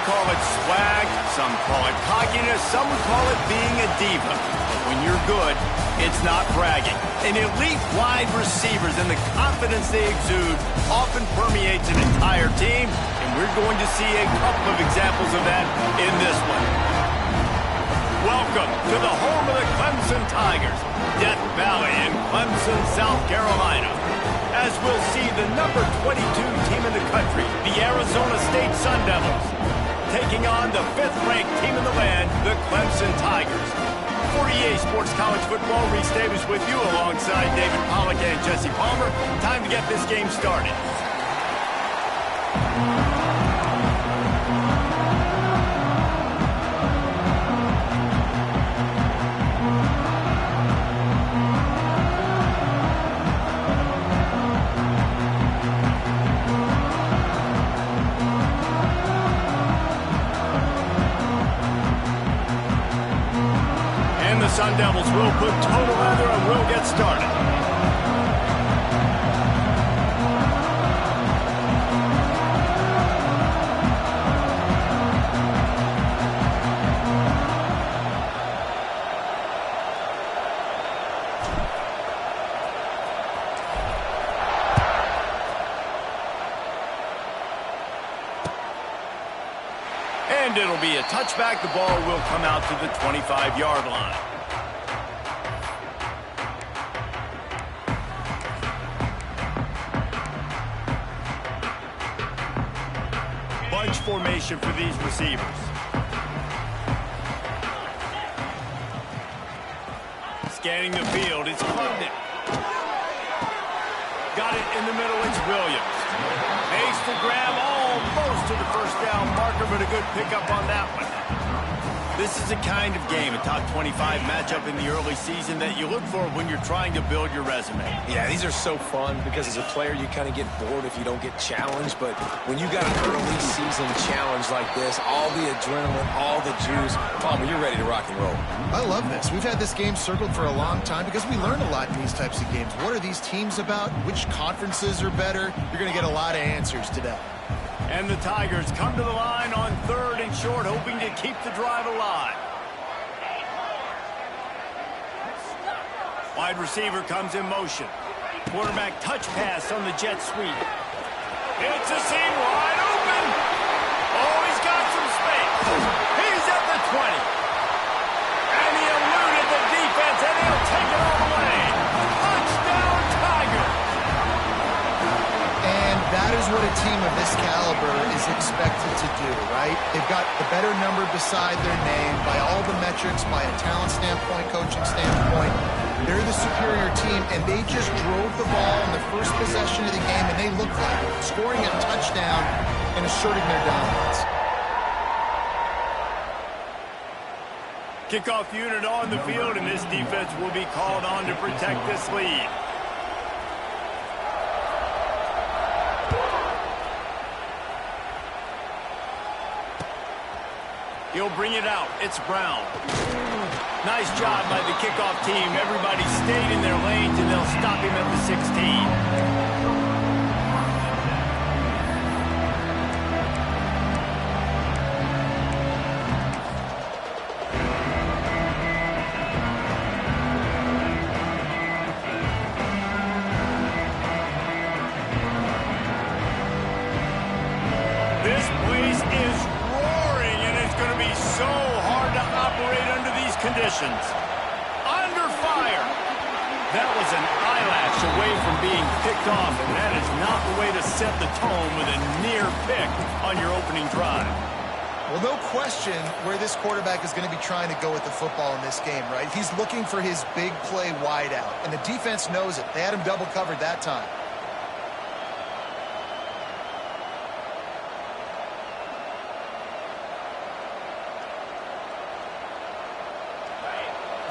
call it swag, some call it cockiness, some would call it being a diva. But when you're good, it's not bragging. And elite wide receivers and the confidence they exude often permeates an entire team, and we're going to see a couple of examples of that in this one. Welcome to the home of the Clemson Tigers, Death Valley in Clemson, South Carolina. As we'll see the number 22 team in the country, the Arizona State Sun Devils, taking on the 5th-ranked team in the land, the Clemson Tigers. 48 Sports College Football, Reese Davis with you alongside David Pollack and Jesse Palmer. Time to get this game started. Sun Devils will put total leather and we'll get started. And it'll be a touchback. The ball will come out to the 25-yard line. Formation for these receivers. Scanning the field, it's London. Got it in the middle, it's Williams. Makes the grab almost to the first down marker, but a good pickup on that one. This is a kind of game, a top 25 matchup in the early season that you look for when you're trying to build your resume. Yeah, these are so fun because as a player, you kind of get bored if you don't get challenged. But when you got an early season challenge like this, all the adrenaline, all the juice, Palmer, you're ready to rock and roll. I love this. We've had this game circled for a long time because we learn a lot in these types of games. What are these teams about? Which conferences are better? You're going to get a lot of answers today. And the Tigers come to the line on 3rd and short, hoping to keep the drive alive. Wide receiver comes in motion. Quarterback touch pass on the jet sweep. It's a seam wide open. Oh, he's got some space. He's at the 20. And he eluded the defense, and he'll take it all the way. Touchdown, Tiger. And that is what a team of this caliber is expected to do, right? They've got the better number beside their name by all the metrics, by a talent standpoint, coaching standpoint. They're the superior team, and they just drove the ball in the first possession of the game, and they looked like it, scoring a touchdown and asserting their dominance. Kickoff unit on the field, and this defense will be called on to protect this lead. He'll bring it out. It's Brown. Nice job by the kickoff team. Everybody stayed in their lanes, and they'll stop him at the 16. This place is roaring, and it's going to be so hard to operate under these conditions. Under fire. That was an eyelash away from being picked off, and that is not the way to set the tone with a near pick on your opening drive. Well, no question where this quarterback is going to be trying to go with the football in this game, right? He's looking for his big play wide out, and the defense knows it. They had him double covered that time.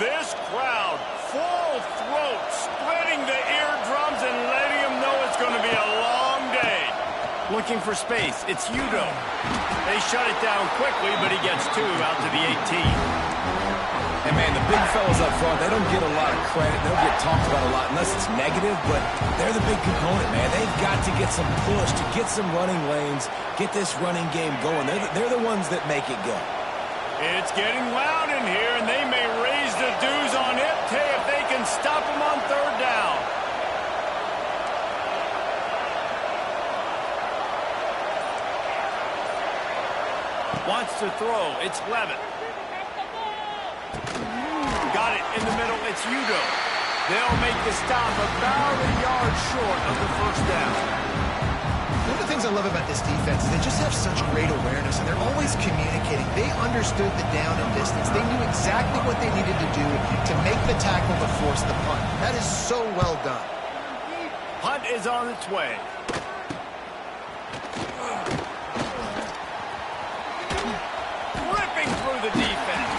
This crowd, full throat, splitting the eardrums and letting them know it's going to be a long day. Looking for space, it's Udo. They shut it down quickly, but he gets 2 out to the 18. And, man, the big fellas up front, they don't get a lot of credit. They don't get talked about a lot unless it's negative, but they're the big component, man. They've got to get some push, to get some running lanes, get this running game going. They're the ones that make it go. It's getting loud in here, and they may raise the dues on Ipte if they can stop them on third down. Wants to throw. It's Levitt. Got it in the middle. It's Udo. They'll make the stop about a yard short of the first down. One of the things I love about this defense is they just have such great awareness, and they're always communicating. They understood the down and distance. They knew exactly what they needed to do to make the tackle to force the punt. That is so well done. Punt is on its way. Ripping through the defense.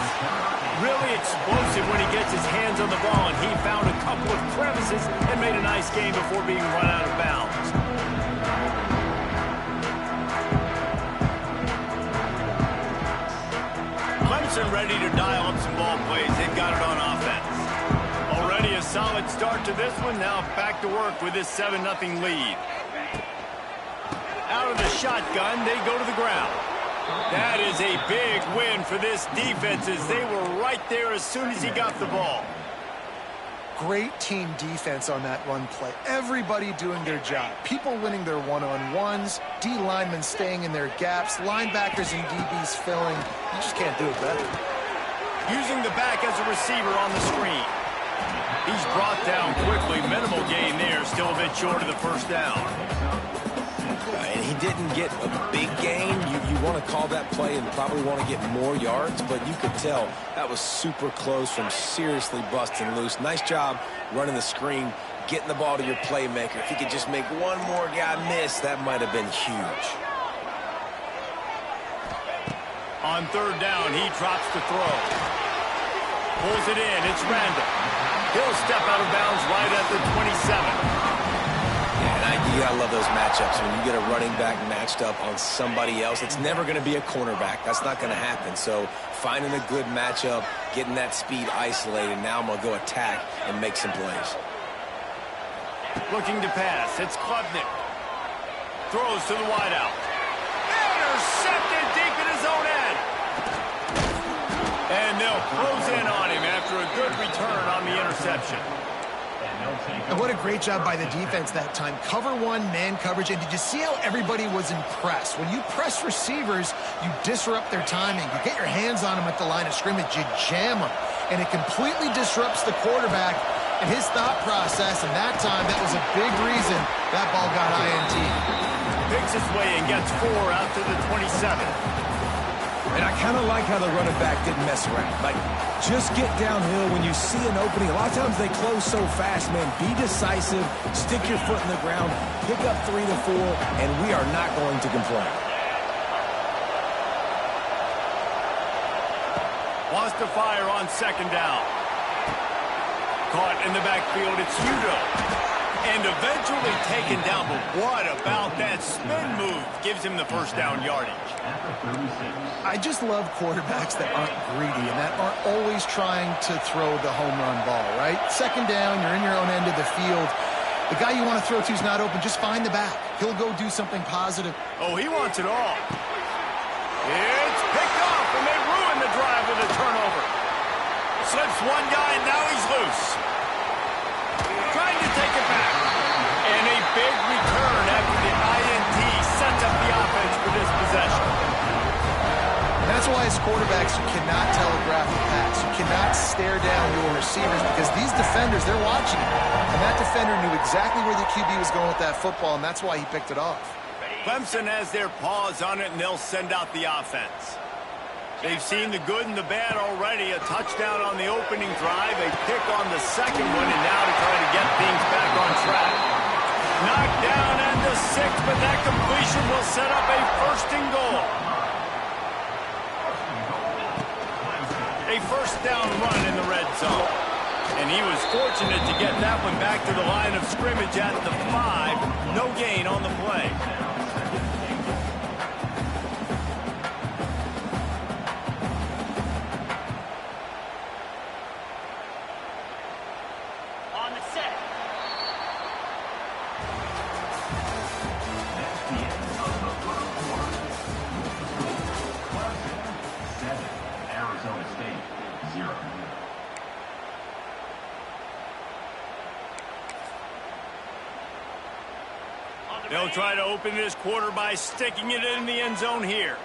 Really explosive when he gets his hands on the ball, and he found a couple of crevices and made a nice game before being run out of bounds. Clemson ready to dial up some ball plays. They've got it on offense. Already a solid start to this one. Now back to work with this 7-0 lead. Out of the shotgun, they go to the ground. That is a big win for this defense as they were right there as soon as he got the ball. Great team defense on that run play. Everybody doing their job. People winning their one-on-ones, D linemen staying in their gaps, linebackers and DBs filling. You just can't do it better. Using the back as a receiver on the screen. He's brought down quickly. Minimal gain there. Still a bit short of the first down. And he didn't get a big gain. You want to call that play and probably want to get more yards, but you could tell that was super close from seriously busting loose. Nice job running the screen, getting the ball to your playmaker. If he could just make one more guy miss, that might have been huge. On third down, he drops the throw. Pulls it in. It's Randall. He'll step out of bounds right at the 27. You gotta love those matchups when you get a running back matched up on somebody else. It's never going to be a cornerback. That's not going to happen. So finding a good matchup, getting that speed isolated. Now I'm going to go attack and make some plays. Looking to pass. It's Klubnik. Throws to the wideout. Intercepted deep in his own end. And they'll close in on him after a good return on the interception. And what a great job by the defense that time. Cover one, man coverage. And did you see how everybody was impressed? When you press receivers, you disrupt their timing. You get your hands on them at the line of scrimmage. You jam them. And it completely disrupts the quarterback and his thought process. And that time, that was a big reason that ball got INT. Picks his way and gets 4 out to the 27. And I kind of like how the running back didn't mess around. Like, just get downhill when you see an opening. A lot of times they close so fast, man. Be decisive, stick your foot in the ground, pick up 3 to 4, and we are not going to complain. Wants to fire on second down. Caught in the backfield, it's Udo. And eventually taken down, but what about that spin move? Gives him the first down yardage. I just love quarterbacks that aren't greedy and that aren't always trying to throw the home run ball, right? Second down, you're in your own end of the field. The guy you want to throw to is not open. Just find the back. He'll go do something positive. Oh, he wants it all. It's picked off, and they ruin the drive with a turnover. Slips one guy, and now he's loose. Trying to take it back. And a big return after the INT sets up the offense for this possession. And that's why as quarterbacks, you cannot telegraph the pass. You cannot stare down your receivers because these defenders, they're watching it. And that defender knew exactly where the QB was going with that football, and that's why he picked it off. Clemson has their paws on it, and they'll send out the offense. They've seen the good and the bad already. A touchdown on the opening drive, a pick on the second one, and now to try to get things back on track. Knocked down at the 6, but that completion will set up a 1st and goal. A first down run in the red zone. And he was fortunate to get that one back to the line of scrimmage at the 5. No gain on the play. They'll try to open this quarter by sticking it in the end zone here.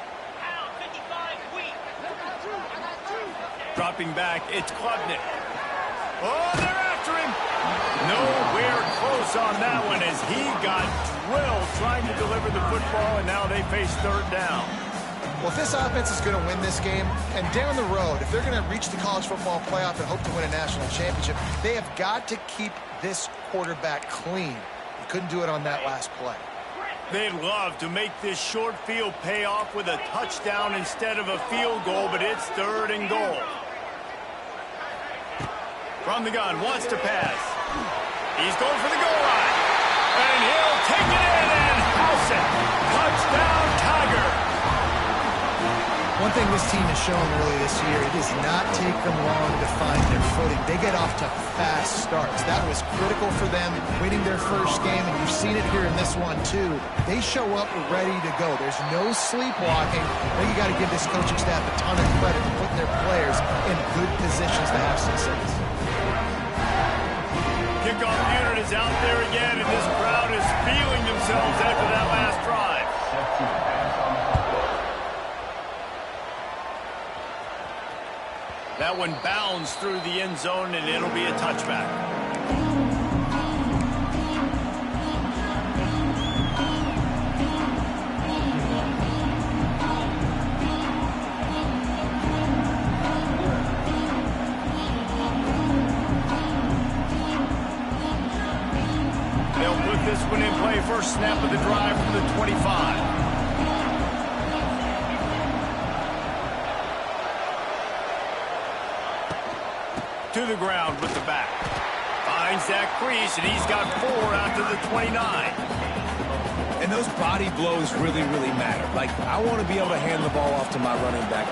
Dropping back, it's Klubnik. Oh, they're after him. Nowhere close on that one as he got drilled trying to deliver the football, and now they face third down. Well, if this offense is going to win this game, and down the road, if they're going to reach the college football playoff and hope to win a national championship, they have got to keep this quarterback clean. He couldn't do it on that last play. They'd love to make this short field pay off with a touchdown instead of a field goal, but it's third and goal. From the gun, wants to pass. He's going for the goal line. And he'll take it in and house it. Touchdown, Tiger. One thing this team has shown really this year, it does not take them long to find their footing. They get off to fast starts. That was critical for them winning their first game, and you've seen it here in this one too. They show up ready to go. There's no sleepwalking. I think you got to give this coaching staff a ton of credit for putting their players in good positions to have success. Kickoff unit is out there again, and this crowd is feeling themselves after that last drive. That one bounds through the end zone, and it'll be a touchback. They'll put this one in play. First snap of the drive from the 25. To the ground with the back. Finds that crease, and he's got 4 out to the 29. And those body blows really, really matter. Like, I want to be able to hand the ball off to my running back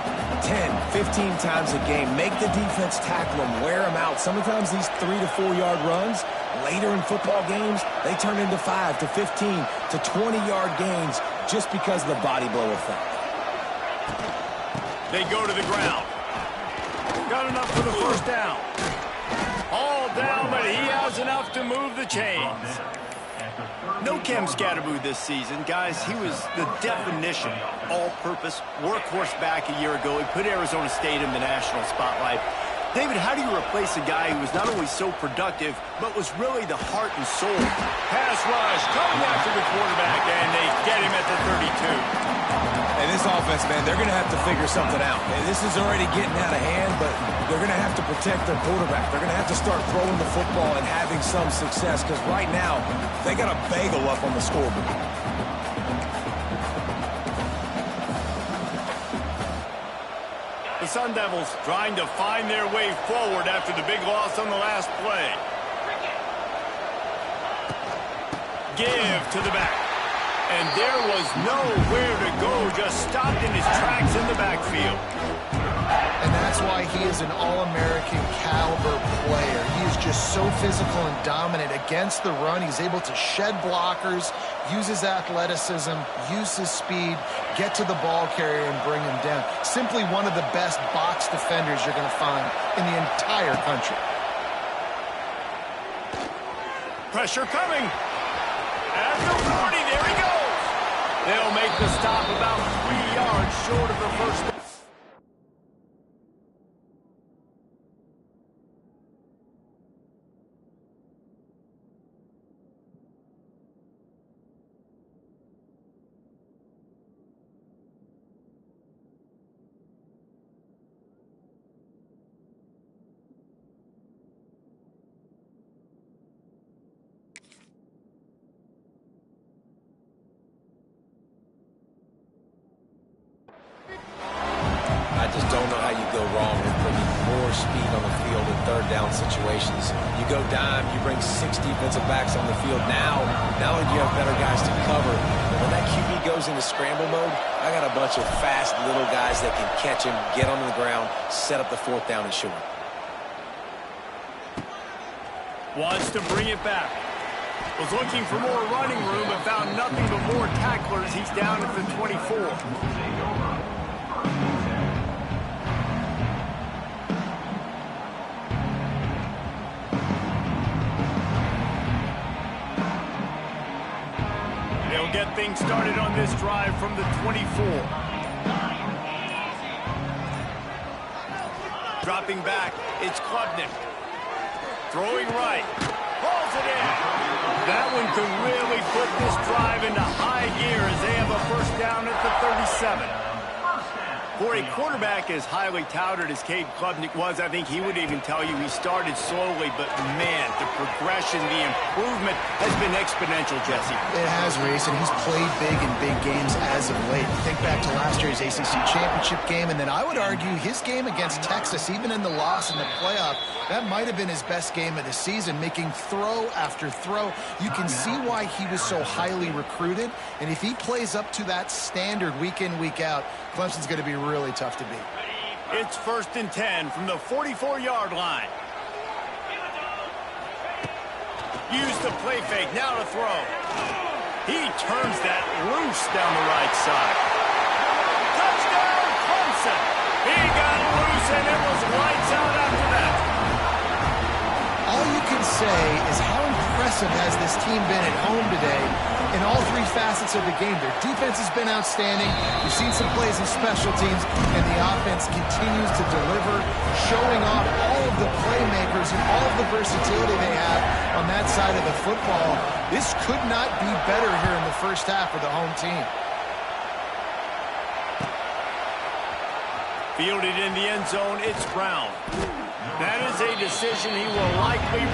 10, 15 times a game. Make the defense tackle him, wear him out. Sometimes these 3 to 4 yard runs, later in football games, they turn into 5 to 15 to 20 yard gains just because of the body blow effect. They go to the ground. Got enough for the first down. All down, but he has enough to move the chains. No Cam Scatterboo this season. Guys, he was the definition all-purpose workhorse back a year ago. He put Arizona State in the national spotlight. David, how do you replace a guy who was not only so productive, but was really the heart and soul? Pass rush, coming after the quarterback, and they get him at the 32. And this offense, man, they're going to have to figure something out. And this is already getting out of hand, but they're going to have to protect their quarterback. They're going to have to start throwing the football and having some success, because right now, they got a bagel up on the scoreboard. The Sun Devils trying to find their way forward after the big loss on the last play. Give to the back. And there was nowhere to go, just stopped in his tracks in the backfield. And that's why he is an All-American caliber player. He is just so physical and dominant against the run. He's able to shed blockers, use his athleticism, use his speed, get to the ball carrier and bring him down. Simply one of the best box defenders you're going to find in the entire country. Pressure coming. At the 40, there he goes. They'll make the stop about 3 yards short of the first down. I just don't know how you go wrong with putting more speed on the field in third down situations. You go dime, you bring 6 defensive backs on the field. Now that you have better guys to cover. But when that QB goes into scramble mode, I got a bunch of fast little guys that can catch him, get on the ground, set up the 4th down and short. Wants to bring it back. Was looking for more running room, but found nothing but more tacklers. He's down at the 24. They'll get things started on this drive from the 24. Dropping back, it's Klubnik. Throwing right. Pulls it in. That one could really put this drive into high gear as they have a first down at the 37. For a quarterback as highly touted as Cade Klubnik was, I think he would even tell you he started slowly, but man, the progression, the improvement has been exponential, Jesse. It has, Reese, and he's played big in big games as of late. Think back to last year's ACC championship game, and then I would argue his game against Texas, even in the loss in the playoff, that might have been his best game of the season, making throw after throw. You can see why he was so highly recruited, and if he plays up to that standard week in, week out, Clemson's going to be really tough to beat. It's 1st and 10 from the 44-yard line. Use the play fake, now to throw. He turns that loose down the right side. Touchdown, Clemson! He got loose, and it was lights out after that. All you can say is how impressive has this team been at home today in all three facets of the game. Their defense has been outstanding. We've seen some plays in special teams, and the offense continues to deliver, showing off all of the playmakers and all of the versatility they have on that side of the football. This could not be better here in the first half for the home team. Fielded in the end zone, it's Brown. That is a decision he will likely...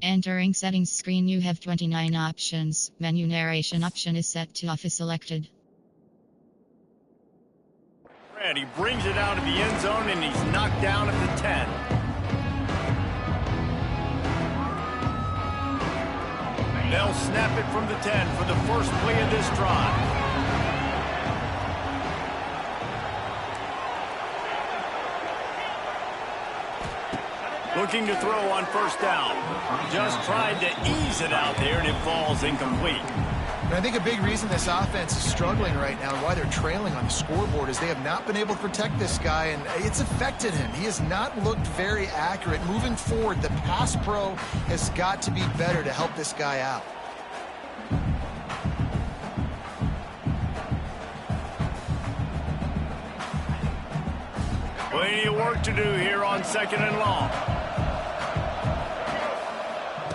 Entering settings screen, you have 29 options. Menu narration option is set to off is selected. And he brings it out of the end zone, and he's knocked down at the 10. They'll snap it from the 10 for the first play of this drive. Looking to throw on first down. Just tried to ease it out there, and it falls incomplete. And I think a big reason this offense is struggling right now and why they're trailing on the scoreboard is they have not been able to protect this guy, and it's affected him. He has not looked very accurate. Moving forward, the pass pro has got to be better to help this guy out. Plenty of work to do here on 2nd and long.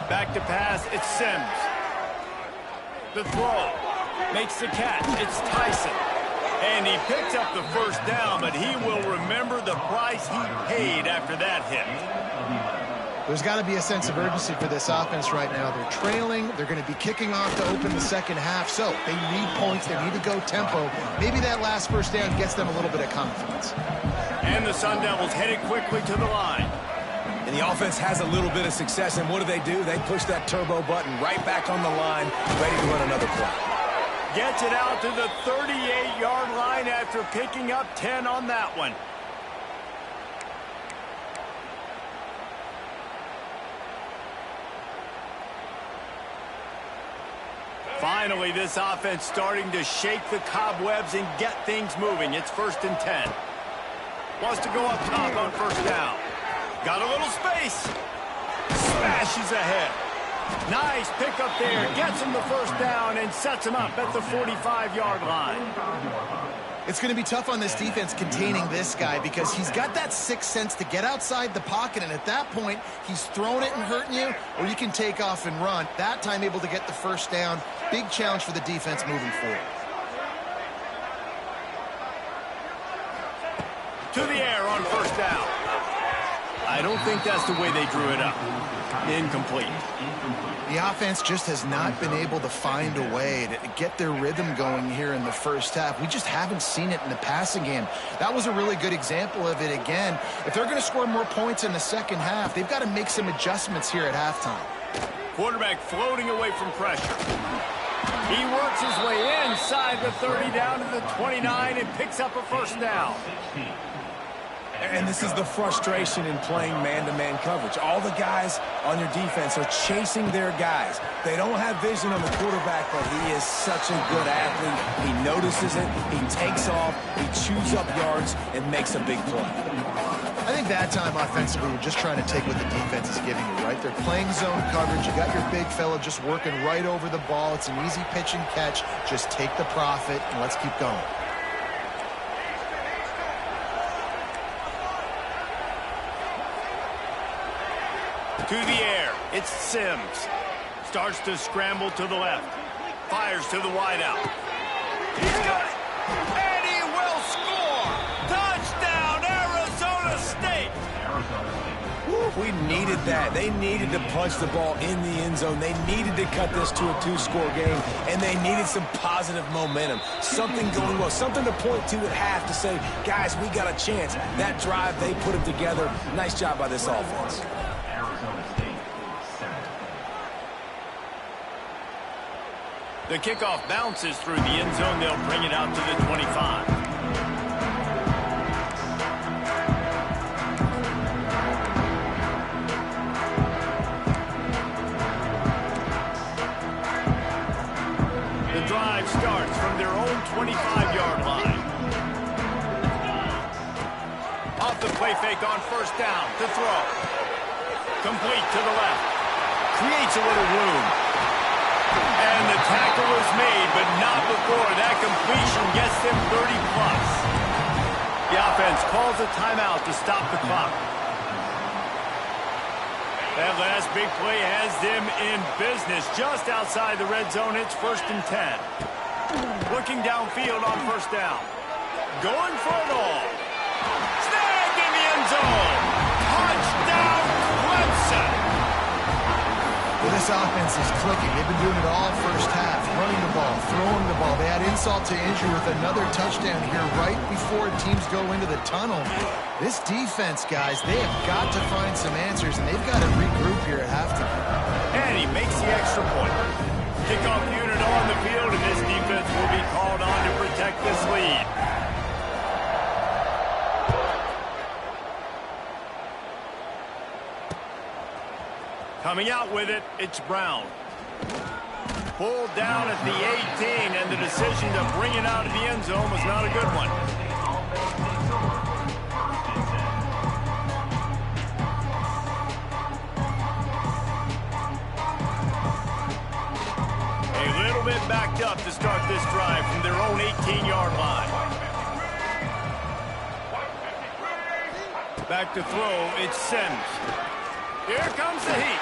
Back to pass, it's Sims. The throw, makes the catch, it's Tyson. And he picks up the first down, but he will remember the price he paid after that hit. There's got to be a sense of urgency for this offense right now. They're trailing. They're going to be kicking off to open the second half. So they need points. They need to go tempo. Maybe that last first down gets them a little bit of confidence. And the Sun Devils headed quickly to the line. And the offense has a little bit of success, and what do? They push that turbo button right back on the line, ready to run another play. Gets it out to the 38-yard line after picking up 10 on that one. Finally, this offense starting to shake the cobwebs and get things moving. It's 1st and 10. Wants to go up top on first down. Got a little space. Smashes ahead. Nice pickup there. Gets him the first down and sets him up at the 45-yard line. It's going to be tough on this defense containing this guy because he's got that sixth sense to get outside the pocket, and at that point, he's throwing it and hurting you, or you can take off and run. That time able to get the first down. Big challenge for the defense moving forward. To the air on first down. I don't think that's the way they drew it up. Incomplete. The offense just has not been able to find a way to get their rhythm going here in the first half. We just haven't seen it in the passing game. That was a really good example of it again. If they're going to score more points in the second half, they've got to make some adjustments here at halftime. Quarterback floating away from pressure. He works his way inside the 30 down to the 29 and picks up a first down. And this is the frustration in playing man-to-man coverage. All the guys on your defense are chasing their guys. They don't have vision on the quarterback, but he is such a good athlete. He notices it, he takes off, he chews up yards, and makes a big play. I think that time offensively, you're just trying to take what the defense is giving you, right? They're playing zone coverage. You got your big fella just working right over the ball. It's an easy pitch and catch. Just take the profit, and let's keep going. To the air, it's Sims. Starts to scramble to the left. Fires to the wideout. He's got it! And he will score! Touchdown, Arizona State! We needed that. They needed to punch the ball in the end zone. They needed to cut this to a two-score game, and they needed some positive momentum. Something going well, something to point to at half to say, guys, we got a chance. That drive, they put it together. Nice job by this offense. The kickoff bounces through the end zone. They'll bring it out to the 25. The drive starts from their own 25-yard line. Off the play fake on first down to throw. Complete to the left. Creates a little room. And the tackle is made, but not before that completion gets them 30-plus. The offense calls a timeout to stop the clock. That last big play has them in business just outside the red zone. It's 1st and 10. Looking downfield on first down. Going for it all. Snagged in the end zone. Touchdown, Clemson. Well, this offense is clicking. They've been doing it all first half, running the ball, throwing the ball. They had insult to injury with another touchdown here right before teams go into the tunnel. This defense, guys, they have got to find some answers, and they've got to regroup here at halftime. And he makes the extra point. Kickoff unit on the field, and this defense will be called on to protect this lead. Coming out with it, it's Brown. Pulled down at the 18, and the decision to bring it out of the end zone was not a good one. A little bit backed up to start this drive from their own 18-yard line. Back to throw, it's Sims. Here comes the heat.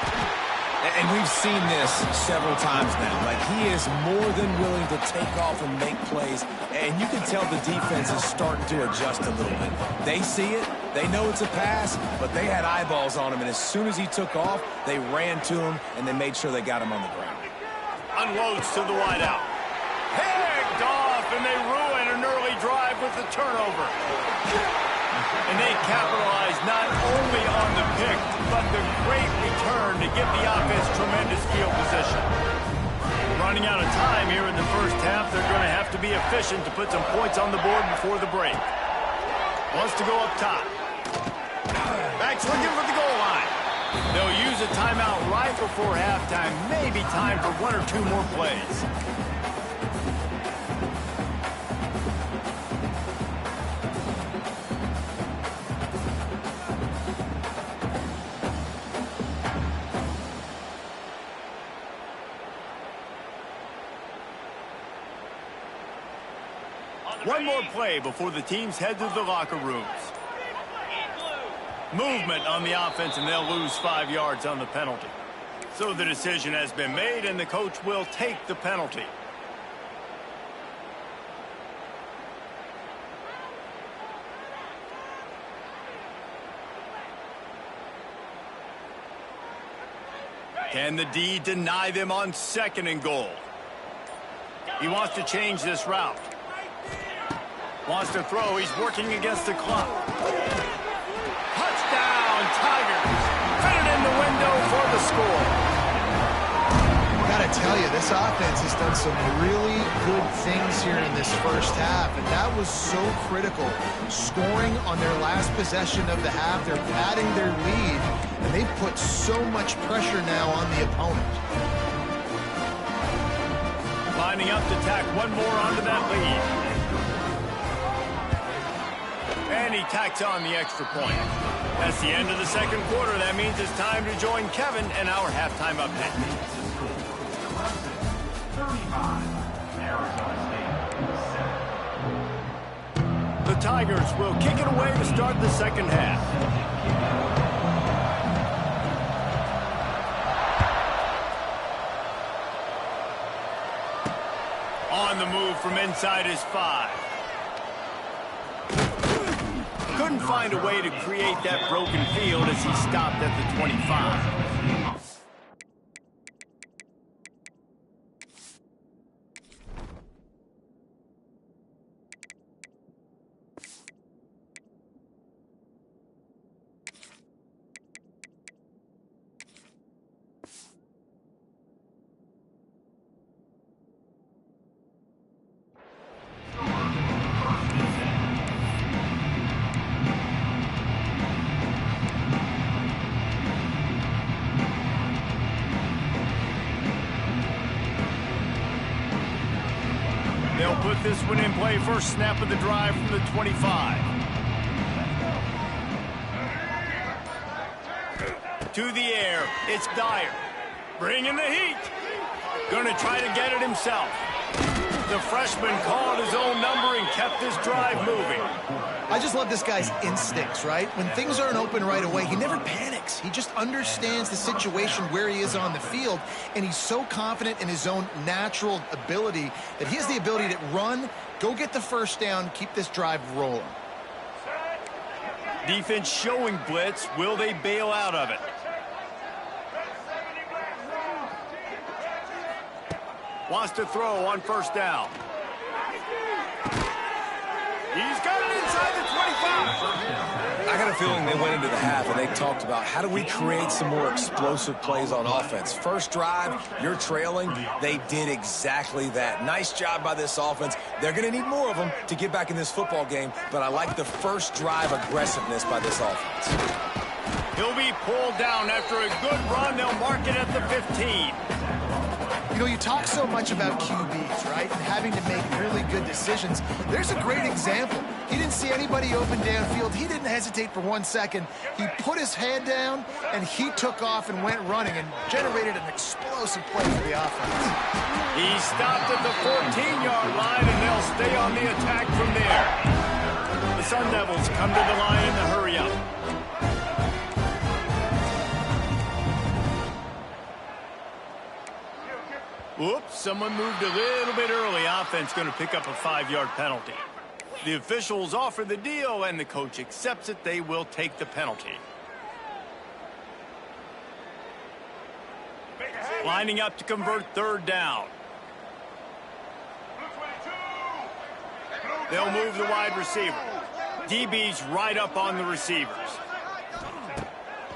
And we've seen this several times now. Like, he is more than willing to take off and make plays. And you can tell the defense is starting to adjust a little bit. They see it. They know it's a pass, but they had eyeballs on him. And as soon as he took off, they ran to him, and they made sure they got him on the ground. Unloads to the wideout. Picked off, and they ruin an early drive with the turnover. And they capitalize not only on the pick, but the great return to give the offense tremendous field position. Running out of time here in the first half, they're going to have to be efficient to put some points on the board before the break. Wants to go up top. Back's looking for the goal line. They'll use a timeout right before halftime. Maybe time for one or two more plays. One more play before the teams head to the locker rooms. Movement on the offense, and they'll lose 5 yards on the penalty. So the decision has been made, and the coach will take the penalty. Can the D deny them on 2nd and goal? He wants to change this route. Wants to throw. He's working against the clock. Touchdown, Tigers. Fit it in the window for the score. Gotta tell you, this offense has done some really good things here in this first half, and that was so critical. Scoring on their last possession of the half, they're padding their lead, and they've put so much pressure now on the opponent. Lining up to tack one more onto that lead. And he tacks on the extra point. That's the end of the 2nd quarter. That means it's time to join Kevin and our halftime update. The Tigers will kick it away to start the 2nd half. On the move from inside his 5. Couldn't find a way to create that broken field as he stopped at the 25. They'll put this one in play. First snap of the drive from the 25. To the air, it's Dyer. Bringing the heat. Gonna try to get it himself. The freshman called his own number and kept this drive moving. I just love this guy's instincts, right? When things aren't open right away, he never panics. He just understands the situation where he is on the field, and he's so confident in his own natural ability that he has the ability to run, go get the first down, keep this drive rolling. Defense showing blitz. Will they bail out of it? Wants to throw on first down. He's got it inside the 25. I got a feeling they went into the half and they talked about how do we create some more explosive plays on offense. First drive, you're trailing. They did exactly that. Nice job by this offense. They're going to need more of them to get back in this football game, but I like the first drive aggressiveness by this offense. He'll be pulled down after a good run. They'll mark it at the 15. You know, you talk so much about QBs, right, and having to make really good decisions. There's a great example. He didn't see anybody open downfield. He didn't hesitate for 1 second. He put his head down, and he took off and went running and generated an explosive play for the offense. He stopped at the 14-yard line, and they'll stay on the attack from there. The Sun Devils come to the line in the hurry-up. Whoops, someone moved a little bit early. Offense going to pick up a 5-yard penalty. The officials offer the deal, and the coach accepts it. They will take the penalty. Lining up to convert 3rd down. They'll move the wide receiver. DB's right up on the receivers.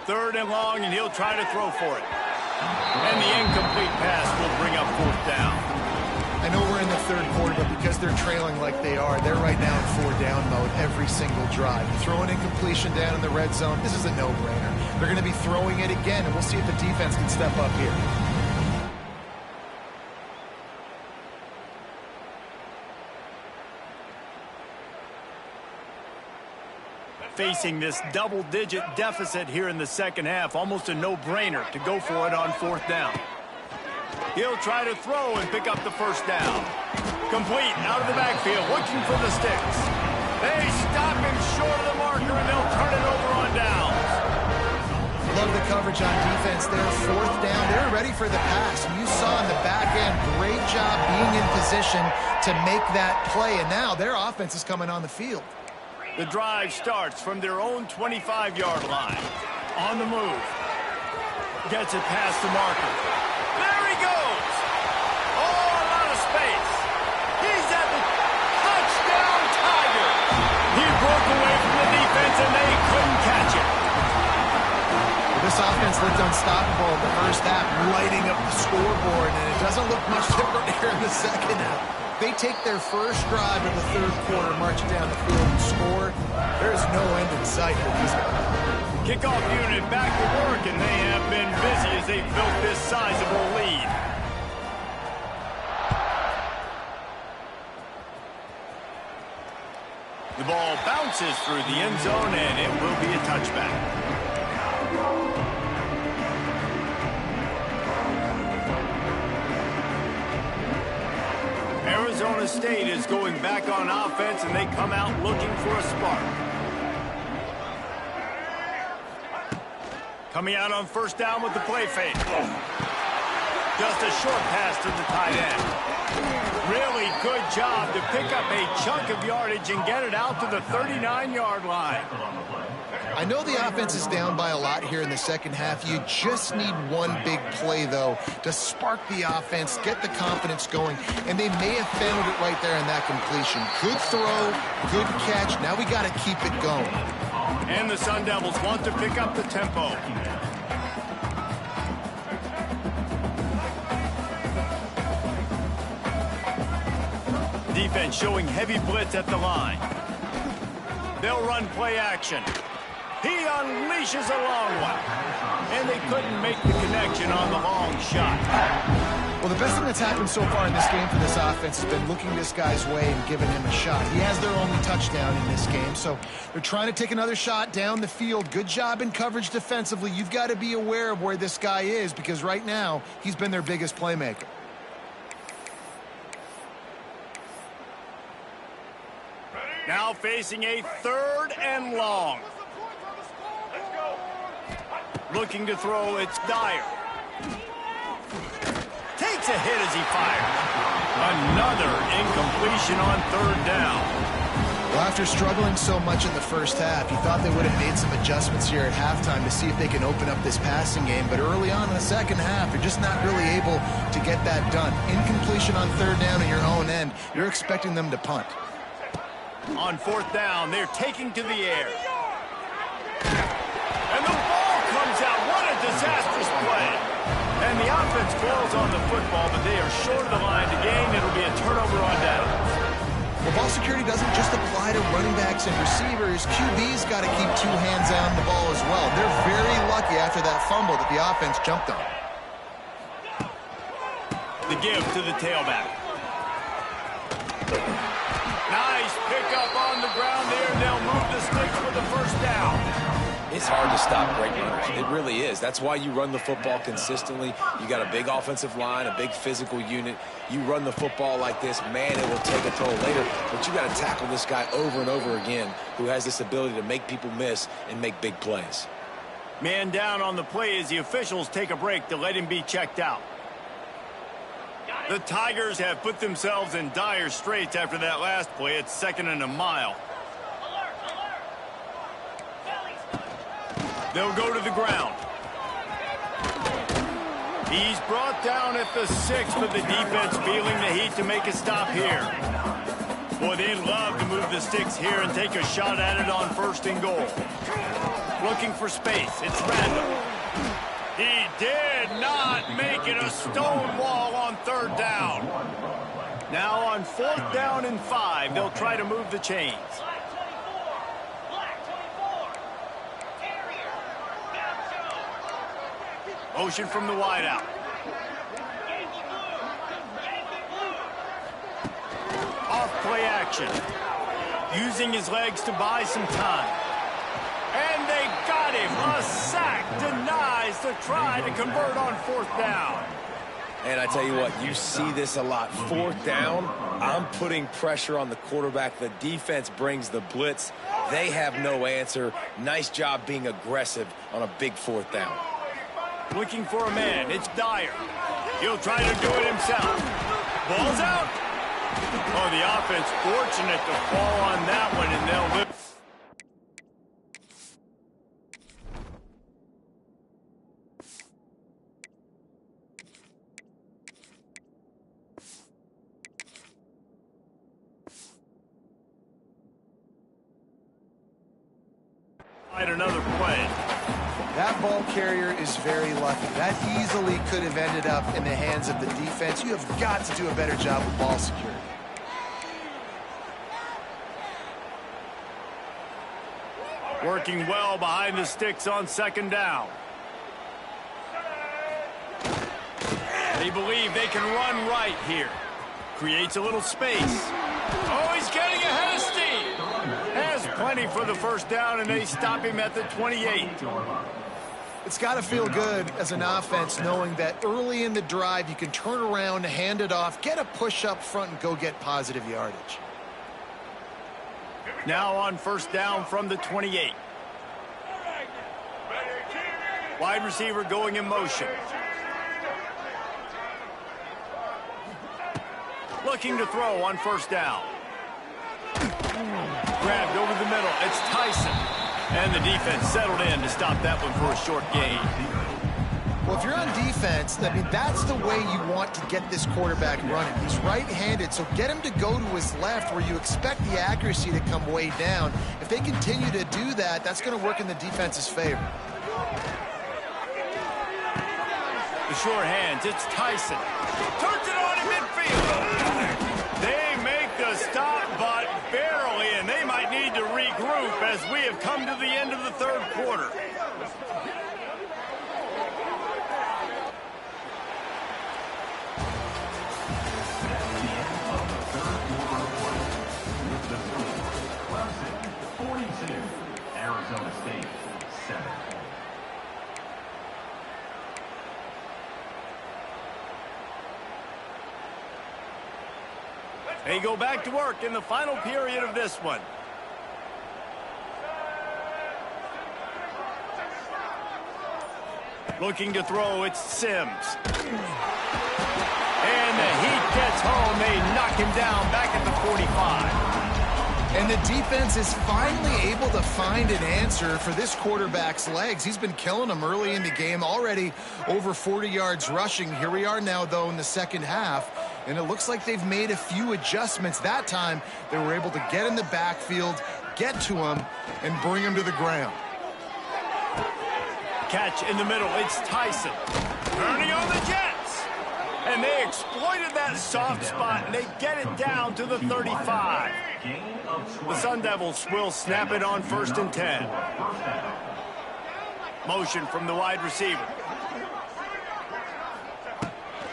3rd and long, and he'll try to throw for it. And the incomplete pass will bring up 4th down. I know we're in the 3rd quarter, but because they're trailing like they are, they're right now in 4-down mode every single drive. You throw an incompletion down in the red zone, this is a no-brainer. They're going to be throwing it again, and we'll see if the defense can step up here. Facing this double-digit deficit here in the 2nd half, almost a no-brainer to go for it on 4th down. He'll try to throw and pick up the first down. Complete out of the backfield, looking for the sticks. They stop him short of the marker, and they'll turn it over on downs. Love the coverage on defense there. 4th down, they're ready for the pass. And you saw in the back end, great job being in position to make that play. And now their offense is coming on the field. The drive starts from their own 25-yard line. On the move. Gets it past the marker. There he goes. Oh, a lot of space. He's at the touchdown Tiger. He broke away from the defense and they couldn't catch it. This offense looked unstoppable in the first half, lighting up the scoreboard, and it doesn't look much different here in the second half. They take their first drive in the third quarter, march down the field and score. There is no end in sight for these guys. Kickoff unit back to work, and they have been busy as they built this sizable lead. The ball bounces through the end zone, and it will be a touchback. Arizona State is going back on offense, and they come out looking for a spark. Coming out on first down with the play fake. Just a short pass to the tight end. Really good job to pick up a chunk of yardage and get it out to the 39-yard line. I know the offense is down by a lot here in the second half. You just need one big play, though, to spark the offense, get the confidence going, and they may have found it right there in that completion. Good throw, good catch. Now we got to keep it going. And the Sun Devils want to pick up the tempo. Defense showing heavy blitz at the line. They'll run play action. He unleashes a long one. And they couldn't make the connection on the long shot. Well, the best thing that's happened so far in this game for this offense has been looking this guy's way and giving him a shot. He has their only touchdown in this game, so they're trying to take another shot down the field. Good job in coverage defensively. You've got to be aware of where this guy is because right now he's been their biggest playmaker. Now facing a 3rd and long. Looking to throw, it's Dyer. Takes a hit as he fires. Another incompletion on 3rd down. Well, after struggling so much in the first half, you thought they would have made some adjustments here at halftime to see if they can open up this passing game. But early on in the second half, they're just not really able to get that done. Incompletion on 3rd down in your own end. You're expecting them to punt. On 4th down, they're taking to the air. And the ball comes out. What a disastrous play. And the offense falls on the football, but they are short of the line to gain. It'll be a turnover on down. Well, ball security doesn't just apply to running backs and receivers. QB's got to keep 2 hands on the ball as well. They're very lucky after that fumble that the offense jumped on. The give to the tailback. Nice pickup on the ground there. They'll move the sticks for the first down. It's hard to stop great runners. It really is. That's why you run the football consistently. You got a big offensive line, a big physical unit. You run the football like this, man, it will take a toll later. But you got to tackle this guy over and over again who has this ability to make people miss and make big plays. Man down on the play as the officials take a break to let him be checked out. The Tigers have put themselves in dire straits after that last play. It's 2nd and a mile. They'll go to the ground. He's brought down at the 6, but the defense feeling the heat to make a stop here. Boy, they'd love to move the sticks here and take a shot at it on 1st and goal. Looking for space. It's Randall. He did not make it. A stone wall on 3rd down. Now on 4th down and 5, they'll try to move the chains. Motion from the wideout. Off play action. Using his legs to buy some time. And they got him. A sack denies the try to convert on 4th down. And I tell you what, you see this a lot. 4th down, I'm putting pressure on the quarterback. The defense brings the blitz. They have no answer. Nice job being aggressive on a big 4th down. Looking for a man. It's Dyer. He'll try to do it himself. Ball's out. Oh, the offense fortunate to fall on that one, and they'll live. Another play. That ball carrier is very lucky. That easily could have ended up in the hands of the defense. You have got to do a better job with ball security. Working well behind the sticks on second down. They believe they can run right here. Creates a little space. Oh, he's getting ahead of steam. Has plenty for the first down, and they stop him at the 28. It's got to feel good as an offense knowing that early in the drive you can turn around, hand it off, get a push up front, and go get positive yardage. Now on first down from the 28. Wide receiver going in motion. Looking to throw on first down. Grabbed over the middle. It's Tyson. And the defense settled in to stop that one for a short gain. Well, if you're on defense, I mean, that's the way you want to get this quarterback running. He's right-handed, so get him to go to his left where you expect the accuracy to come way down. If they continue to do that, that's going to work in the defense's favor. The short hands, it's Tyson. Turns it on in midfield. They make the stop, but barely, and they might need to regroup as we have come to the end of the third quarter. Arizona State, 7. They go back to work in the final period of this one. Looking to throw, it's Sims. And the heat gets home. They knock him down back at the 45. And the defense is finally able to find an answer for this quarterback's legs. He's been killing them early in the game, already over 40 yards rushing. Here we are now, though, in the second half, and it looks like they've made a few adjustments. That time, they were able to get in the backfield, get to him, and bring him to the ground. Catch in the middle, it's Tyson. Turning on the Jets. And they exploited that soft spot, and they get it down to the 35. The Sun Devils will snap it on 1st and 10. Motion from the wide receiver.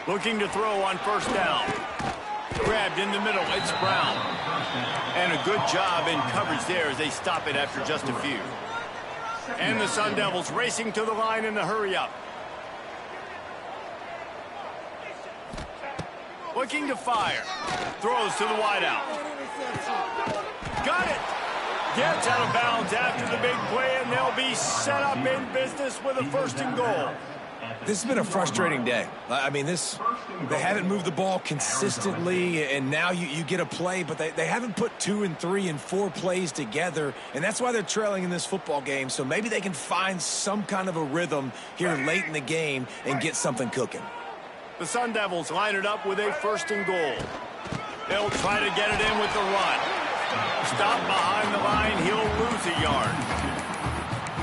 Looking to throw on first down. Grabbed in the middle, it's Brown. And a good job in coverage there as they stop it after just a few. And the Sun Devils racing to the line in the hurry-up. Looking to fire. Throws to the wideout. Got it. Gets out of bounds after the big play, and they'll be set up in business with a 1st and goal. This has been a frustrating day. I mean, they haven't moved the ball consistently, and now you get a play, but they haven't put 2 and 3 and 4 plays together, and that's why they're trailing in this football game. So maybe they can find some kind of a rhythm here late in the game and get something cooking. The Sun Devils line it up with a 1st and goal. They'll try to get it in with the run. Stop behind the line, he'll lose a yard.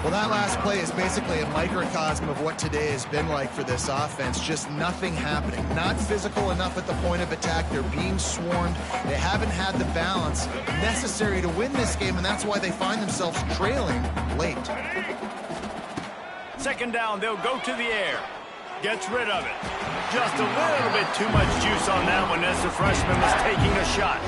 Well, that last play is basically a microcosm of what today has been like for this offense. Just nothing happening. Not physical enough at the point of attack. They're being swarmed. They haven't had the balance necessary to win this game, and that's why they find themselves trailing late. Second down, they'll go to the air. Gets rid of it. Just a little bit too much juice on that one as the freshman was taking a shot.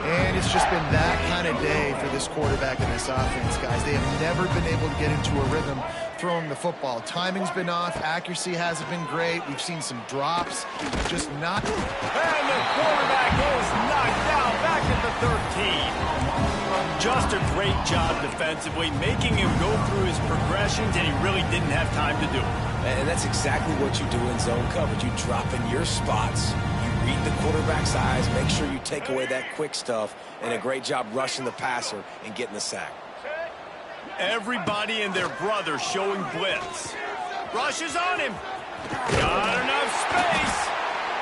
And it's just been that kind of day for this quarterback and this offense, guys. They have never been able to get into a rhythm throwing the football. Timing's been off. Accuracy hasn't been great. We've seen some drops. Just not. And the quarterback is knocked down back at the 13. Just a great job defensively, making him go through his progressions, and he really didn't have time to do it. And that's exactly what you do in zone coverage. You drop in your spots. Read the quarterback's eyes, make sure you take away that quick stuff, and a great job rushing the passer and getting the sack. Everybody and their brother showing blitz. Rushes on him. Got enough space.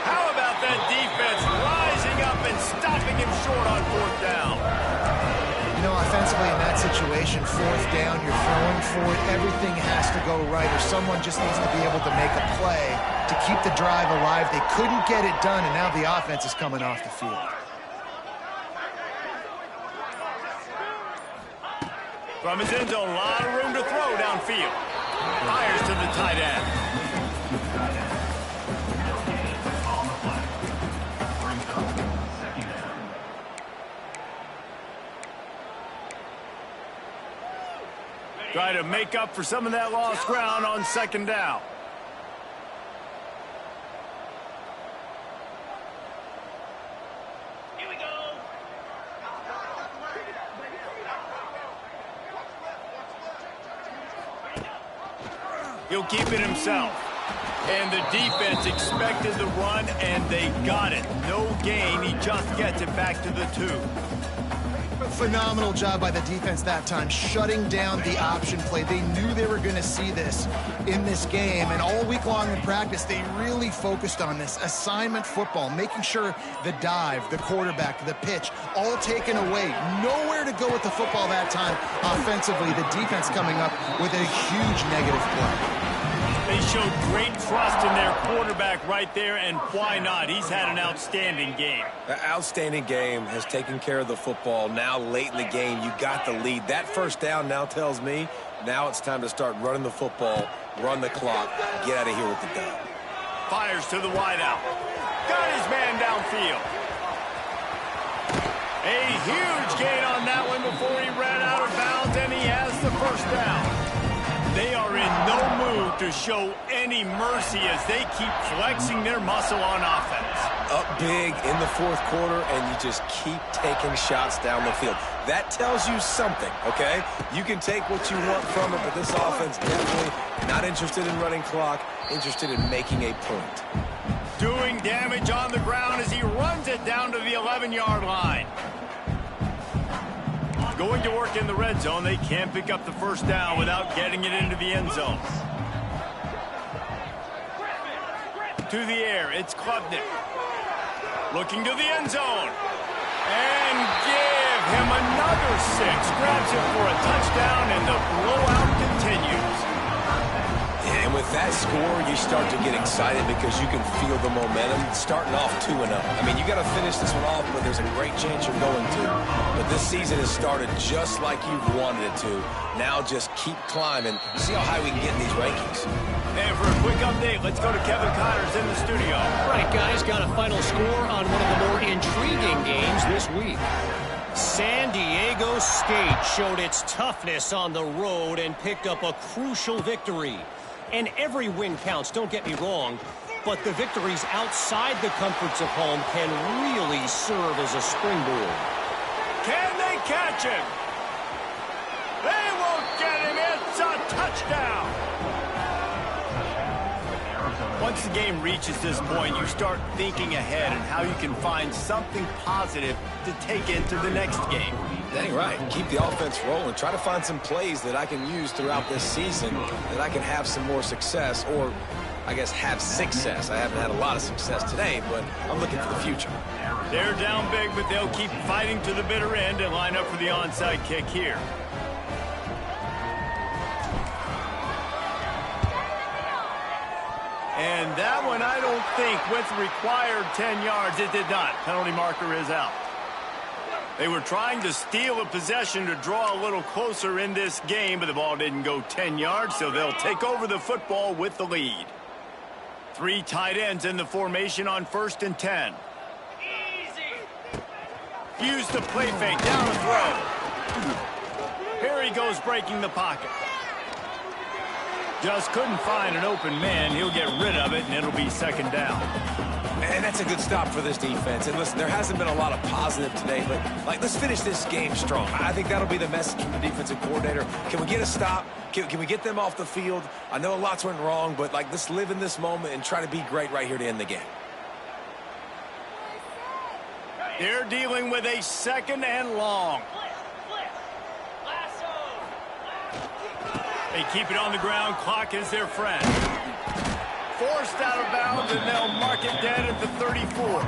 How about that defense rising up and stopping him short on 4th down? You know, offensively in that that situation, fourth down, you're throwing for it, everything has to go right, or someone just needs to be able to make a play to keep the drive alive. They couldn't get it done, and now the offense is coming off the field. From his end zone, a lot of room to throw downfield. Fires to the tight end. Try to make up for some of that lost ground on second down. Here we go. He'll keep it himself. And the defense expected the run, and they got it. No gain. He just gets it back to the 2. Phenomenal job by the defense that time, shutting down the option play. They knew they were going to see this in this game, and all week long in practice, they really focused on this assignment football, making sure the dive, the quarterback, the pitch, all taken away. Nowhere to go with the football that time offensively. The defense coming up with a huge negative play. They showed great trust in their quarterback right there, and why not? He's had an outstanding game. An outstanding game, has taken care of the football. Now, late in the game, you got the lead. That first down now tells me now it's time to start running the football, run the clock, get out of here with the dub. Fires to the wideout. Got his man downfield. A huge gain on that one before he ran out of bounds, and he has the first down. They are in no mood to show any mercy as they keep flexing their muscle on offense. Up big in the fourth quarter, and you just keep taking shots down the field. That tells you something, okay? You can take what you want from it, but this offense definitely not interested in running clock, interested in making a point. Doing damage on the ground as he runs it down to the 11-yard line. Going to work in the red zone. They can't pick up the first down without getting it into the end zone. To the air, it's Klubnik. Looking to the end zone. And give him another 6. Grabs it for a touchdown, and the blowout continues. And with that score, you start to get excited because you can feel the momentum starting off 2-0. I mean, you got to finish this one off, but there's a great chance you're going to. But this season has started just like you've wanted it to. Now just keep climbing. See how high we can get in these rankings. And for a quick update, let's go to Kevin Connors in the studio. Right, guys, got a final score on one of the more intriguing games this week. San Diego State showed its toughness on the road and picked up a crucial victory. And every win counts, don't get me wrong, but the victories outside the comforts of home can really serve as a springboard. Can they catch him? They won't get him. It's a touchdown. Once the game reaches this point, you start thinking ahead and how you can find something positive to take into the next game. Dang right. Keep the offense rolling. Try to find some plays that I can use throughout this season that I can have some more success, or I guess have success. I haven't had a lot of success today, but I'm looking for the future. They're down big, but they'll keep fighting to the bitter end and line up for the onside kick here. And that one, I don't think, went the required 10 yards. It did not. Penalty marker is out. They were trying to steal a possession to draw a little closer in this game, but the ball didn't go 10 yards, so they'll take over the football with the lead. 3 tight ends in the formation on 1st and 10. Use the play fake, down the throw. Here he goes breaking the pocket. Just couldn't find an open man. He'll get rid of it, and it'll be 2nd down. And that's a good stop for this defense. And listen, there hasn't been a lot of positive today, but let's finish this game strong. I think that'll be the message from the defensive coordinator. Can we get a stop? Can we get them off the field? I know lots went wrong, but let's live in this moment and try to be great right here to end the game. They're dealing with a 2nd and long. They keep it on the ground. Clock is their friend. Forced out of bounds, and they'll mark it dead at the 34.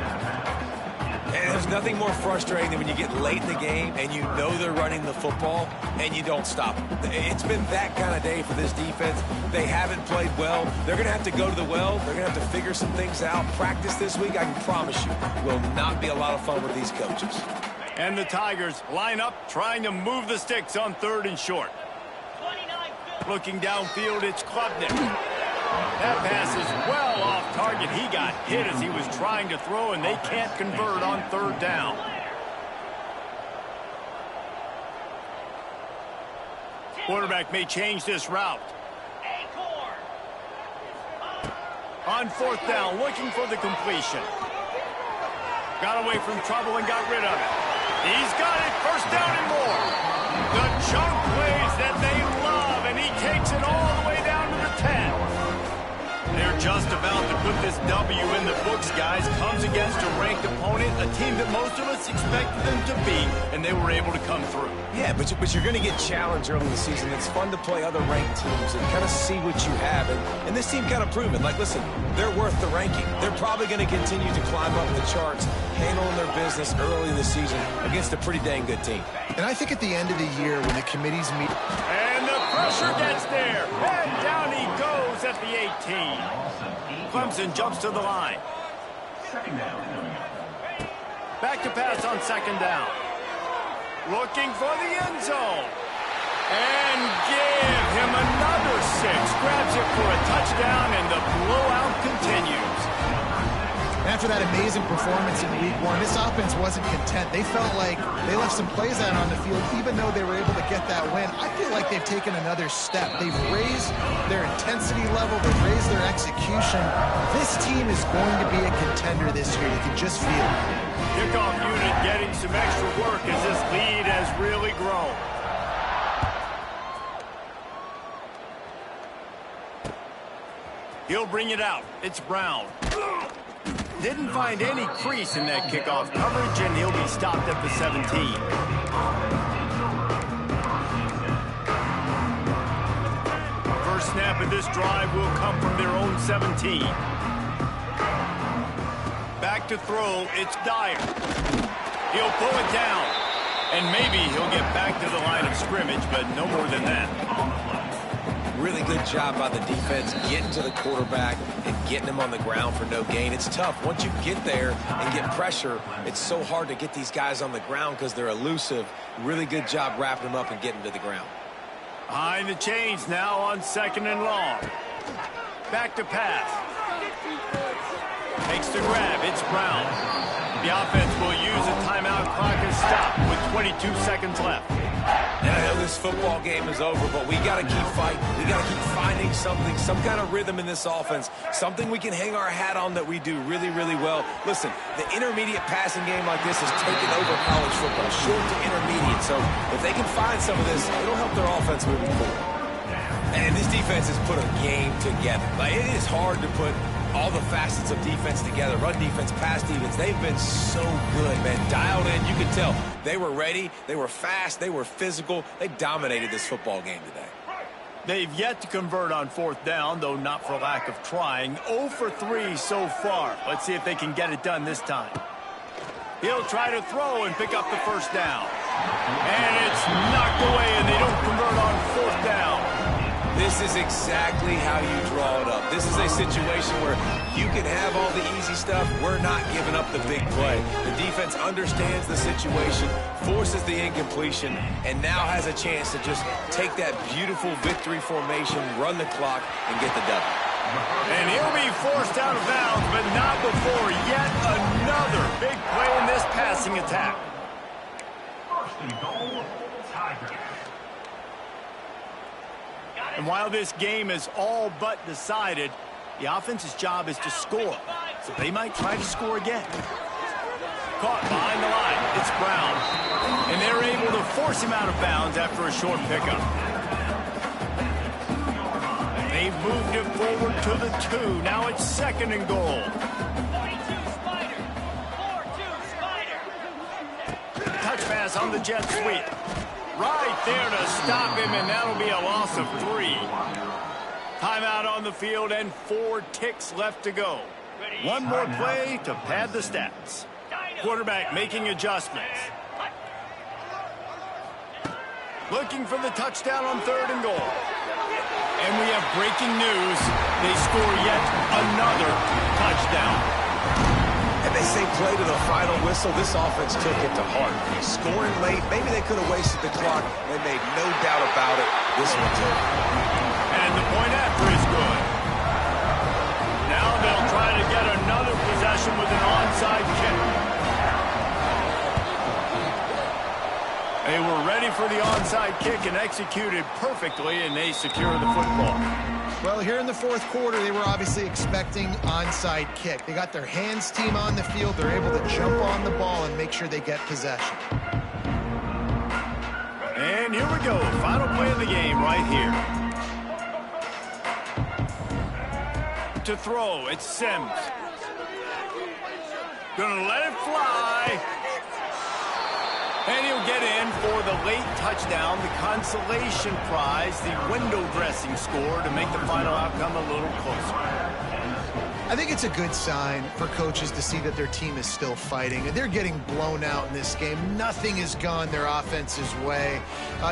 And there's nothing more frustrating than when you get late in the game and you know they're running the football and you don't stop them. It's been that kind of day for this defense. They haven't played well. They're going to have to go to the well. They're going to have to figure some things out. Practice this week, I can promise you, will not be a lot of fun with these coaches. And the Tigers line up, trying to move the sticks on 3rd and short. Looking downfield, it's Klubnik. That pass is well off target. He got hit as he was trying to throw, and they can't convert on 3rd down. Quarterback may change this route. On 4th down, looking for the completion. Got away from trouble and got rid of it. He's got it, 1st down and more. The chunk plays that they love, and he takes it all the way down to the 10. They're just about to put this W in the books, guys. Comes against a ranked opponent, a team that most of us expected them to beat, and they were able to come through. Yeah, but you're going to get challenged early in the season. It's fun to play other ranked teams and kind of see what you have. And this team kind of proven, like, listen, they're worth the ranking. They're probably going to continue to climb up the charts, handling their business early in the season against a pretty dang good team. And I think at the end of the year when the committees meet... And the pressure gets there. And down he goes at the 18. Clemson jumps to the line. Back to pass on 2nd down. Looking for the end zone. And give him another 6. Grabs it for a touchdown, and the blowout continues. After that amazing performance in Week 1, this offense wasn't content. They felt like they left some plays out on the field, even though they were able to get that win. I feel like they've taken another step. They've raised their intensity level. They've raised their execution. This team is going to be a contender this year. You can just feel it. Kickoff unit getting some extra work as this lead has really grown. He'll bring it out. It's Brown. Didn't find any crease in that kickoff coverage, and he'll be stopped at the 17. First snap of this drive will come from their own 17. Back to throw, it's Dyer. He'll pull it down, and maybe he'll get back to the line of scrimmage, but no more than that. Really good job by the defense getting to the quarterback and getting him on the ground for no gain. It's tough. Once you get there and get pressure, it's so hard to get these guys on the ground because they're elusive. Really good job wrapping them up and getting to the ground. Behind the chains now on 2nd and long. Back to pass. Makes the grab. It's Brown. The offense will use a timeout. Clock is stopped with 22 seconds left. And I know this football game is over, but we got to keep fighting. We got to keep finding something, some kind of rhythm in this offense, something we can hang our hat on that we do really, really well. Listen, the intermediate passing game like this has taken over college football, short to intermediate. So if they can find some of this, it'll help their offense moving forward. And this defense has put a game together. Like, it is hard to put all the facets of defense together. Run defense, pass defense. They've been so good, man. Dialed in. You can tell they were ready. They were fast. They were physical. They dominated this football game today. They've yet to convert on 4th down, though not for lack of trying. 0 for 3 so far. Let's see if they can get it done this time. He'll try to throw and pick up the 1st down. And it's knocked away, and they don't convert on 4th down. This is exactly how you draw it up. This is a situation where you can have all the easy stuff. We're not giving up the big play. The defense understands the situation, forces the incompletion, and now has a chance to just take that beautiful victory formation, run the clock, and get the W. And he'll be forced out of bounds, but not before yet another big play in this passing attack. First and goal, Tigers. And while this game is all but decided, the offense's job is to score. So they might try to score again. Caught behind the line. It's Brown. And they're able to force him out of bounds after a short pickup. They've moved it forward to the 2. Now it's 2nd and goal. Touch pass on the jet sweep. Right there to stop him, and that'll be a loss of 3. Timeout on the field and 4 ticks left to go. One more play to pad the stats. Quarterback making adjustments. Looking for the touchdown on 3rd and goal. And we have breaking news. They score yet another touchdown. And they say play to the final whistle. This offense took it to heart. Scoring late, maybe they could have wasted the clock. They made no doubt about it. This one's over. And the point after is good. Now they'll try to get another possession with an onside kick. They were ready for the onside kick and executed perfectly, and they secure the football. Well, here in the 4th quarter, they were obviously expecting onside kick. They got their hands team on the field. They're able to jump on the ball and make sure they get possession. And here we go. Final play of the game right here. To throw, it's Sims. Gonna let it fly. And he'll get in for the late touchdown, the consolation prize, the window dressing score to make the final outcome a little closer. I think it's a good sign for coaches to see that their team is still fighting. They're getting blown out in this game. Nothing has gone their offense's way.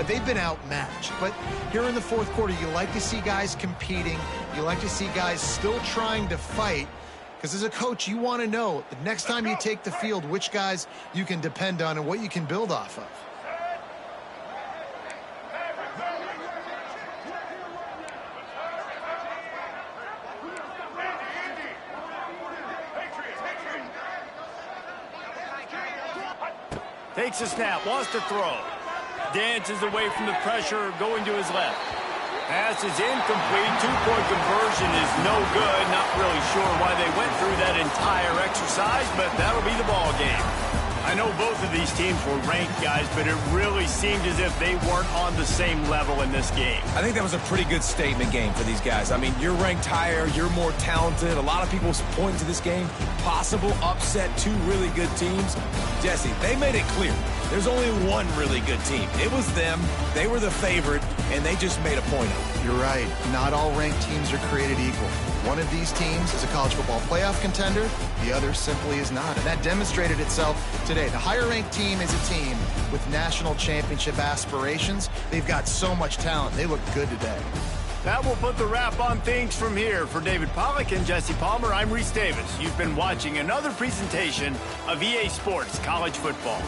They've been outmatched. But here in the 4th quarter, you like to see guys competing. You like to see guys still trying to fight. Because as a coach, you want to know the next time you take the field which guys you can depend on and what you can build off of. Takes a snap, wants to throw. Dances away from the pressure, going to his left. Pass is incomplete. 2-point conversion is no good. Not really sure why they went through that entire exercise, but that'll be the ball game. I know both of these teams were ranked, guys, but it really seemed as if they weren't on the same level in this game. I think that was a pretty good statement game for these guys. I mean, you're ranked higher, you're more talented. A lot of people point to this game. Possible upset, 2 really good teams. Jesse, they made it clear. There's only one really good team. It was them. They were the favorite, and they just made a point of it. You're right. Not all ranked teams are created equal. One of these teams is a college football playoff contender. The other simply is not. And that demonstrated itself today. The higher-ranked team is a team with national championship aspirations. They've got so much talent. They look good today. That will put the wrap on things from here. For David Pollack and Jesse Palmer, I'm Reese Davis. You've been watching another presentation of EA Sports College Football.